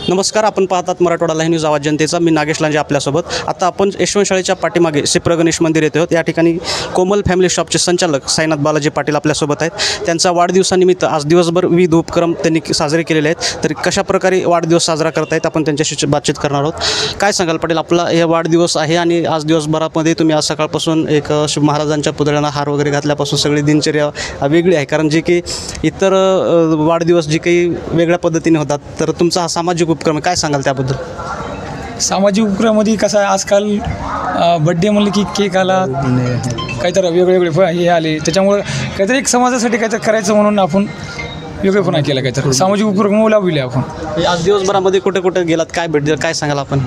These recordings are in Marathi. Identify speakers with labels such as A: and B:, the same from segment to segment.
A: नमस्कार, आपण पाहतात मराठवाडा लाईव्ह न्यूज आवाज जनतेचा. मी नागेश लांजे आपल्यासोबत. आता आपण यशवंत शाळेच्या पाठीमागे श्री गणेश मंदिर येथे आहोत. या ठिकाणी कोमल फॅमिली शॉपचे संचालक साईनाथ बालाजी पाटील आपल्यासोबत आहेत. त्यांचा वाढदिवसानिमित्त आज दिवसभर विविध उपक्रम त्यांनी साजरे केलेले आहेत. तर कशाप्रकारे वाढदिवस साजरा करतायत आपण त्यांच्याशी बातचीत करणार आहोत. काय सांगाल पाटील, आपला हे वाढदिवस आहे आणि आज दिवसभरामध्ये तुम्ही आज सकाळपासून एक महाराजांच्या पुतळ्यांना हार वगैरे घातल्यापासून सगळी दिनचर्या वेगळी आहे, कारण जे की इतर वाढदिवस जे काही वेगळ्या पद्धतीने होतात, तर तुमचा हा सामाजिक उपक्रम काय सांगाल त्याबद्दल?
B: सामाजिक उपक्रमामध्ये कसं आहे, आजकाल बड्डे म्हणलं की केक आला, काहीतरी वेगवेगळे हे आले, त्याच्यामुळं काहीतरी एक समाजासाठी काहीतरी करायचं म्हणून आपण वेगळेपणा केला, काहीतरी सामाजिक उपक्रम लावले आपण.
A: आज दिवसभरामध्ये कुठे कुठे गेलात, काय भेट दिलं, काय सांगाल आपण?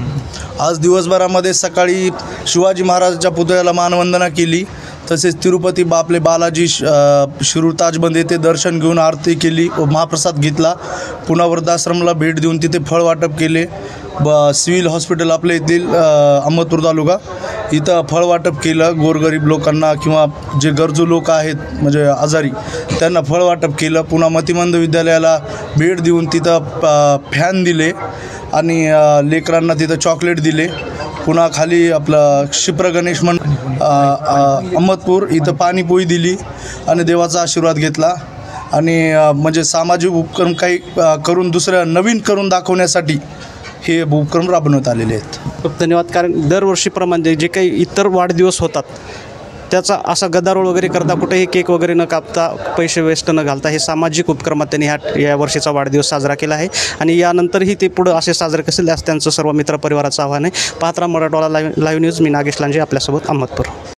C: आज दिवसभरामध्ये सकाळी शिवाजी महाराजांच्या पुतळ्याला मानवंदना केली, तसेच तिरुपती आपले बालाजी शिरूर ताजबंद येथे दर्शन घेऊन आरती केली व महाप्रसाद घेतला. पुन्हा वृद्धाश्रमला भेट देऊन तिथे फळ वाटप केले. सिव्हिल हॉस्पिटल आपल्या येथील अहमदपूर तालुका इथं फळ वाटप केलं. गोरगरीब लोकांना किंवा जे गरजू लोक आहेत म्हणजे आजारी त्यांना फळ वाटप केलं. पुन्हा मतिमंद विद्यालयाला भेट देऊन तिथं फॅन दिले आणि लेकरांना तिथं चॉकलेट दिले. पुन्हा खाली आपलं क्षिप्र गणेश अहमदपूर इथं पाणीपोळी दिली आणि देवाचा आशीर्वाद घेतला. आणि म्हणजे सामाजिक उपक्रम काही करून दुसऱ्या नवीन करून दाखवण्यासाठी हे उपक्रम राबवण्यात आलेले आहेत.
A: खूप धन्यवाद. कारण दरवर्षीप्रमाणे जे काही इतर वाढदिवस होतात त्याचा असा गदारोळ वगैरे करता, कुठेही केक वगैरे न कापता, पैसे वेस्ट न घालता हे सामाजिक उपक्रमात त्यांनी या वर्षीचा वाढदिवस साजरा केला आहे. आणि यानंतरही ते पुढं असे साजरे करतील असं त्यांचं सर्व मित्रपरिवाराचं आव्हान आहे. पाहत राहा मराठवाडा लाईव्ह न्यूज. मी नागेश लांजे आपल्यासोबत, अहमदपूर.